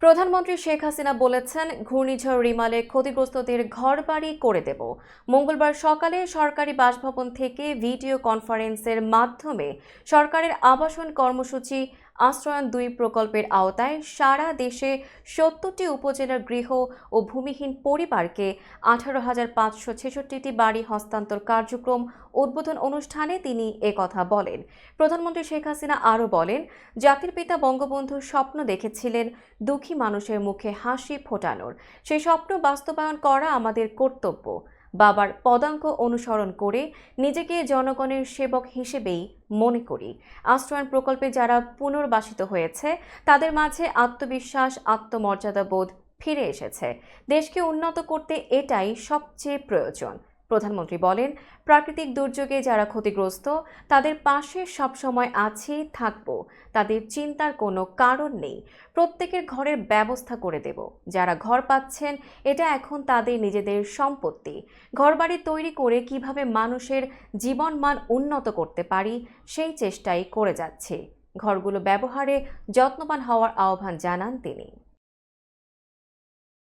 প্রধানমন্ত্রী শেখ হাসিনা বলেছেন, ঘূর্ণিঝড় রিমালে ক্ষতিগ্রস্তদের ঘরবাড়ি করে দেব। মঙ্গলবার সকালে সরকারি বাসভবন থেকে ভিডিও কনফারেন্সের মাধ্যমে সরকারের আবাসন কর্মসূচি আশ্রয়ন-২ প্রকল্পের আওতায় সারা দেশে ৭০টি উপজেলার গৃহ ও ভূমিহীন পরিবারকে ১৮,৫৬৬টি বাড়ি হস্তান্তর কার্যক্রম উদ্বোধন অনুষ্ঠানে তিনি একথা বলেন। প্রধানমন্ত্রী শেখ হাসিনা আরও বলেন, জাতির পিতা বঙ্গবন্ধু স্বপ্ন দেখেছিলেন দুঃখী মানুষের মুখে হাসি ফোটানোর। সেই স্বপ্ন বাস্তবায়ন করা আমাদের কর্তব্য। বাবার পদাঙ্ক অনুসরণ করে নিজেকে জনগণের সেবক হিসেবেই মনে করি। আশ্রয়ণ প্রকল্পে যারা পুনর্বাসিত হয়েছে তাদের মাঝে আত্মবিশ্বাস, আত্মমর্যাদাবোধ ফিরে এসেছে। দেশকে উন্নত করতে এটাই সবচেয়ে প্রয়োজন। প্রধানমন্ত্রী বলেন, প্রাকৃতিক দুর্যোগে যারা ক্ষতিগ্রস্ত তাদের পাশে সবসময় আছি, থাকব। তাদের চিন্তার কোনো কারণ নেই। প্রত্যেকের ঘরের ব্যবস্থা করে দেব। যারা ঘর পাচ্ছেন এটা এখন তাদের নিজেদের সম্পত্তি। ঘরবাড়ি তৈরি করে কিভাবে মানুষের জীবনমান উন্নত করতে পারি সেই চেষ্টাই করে যাচ্ছি। ঘরগুলো ব্যবহারে যত্নবান হওয়ার আহ্বান জানান তিনি।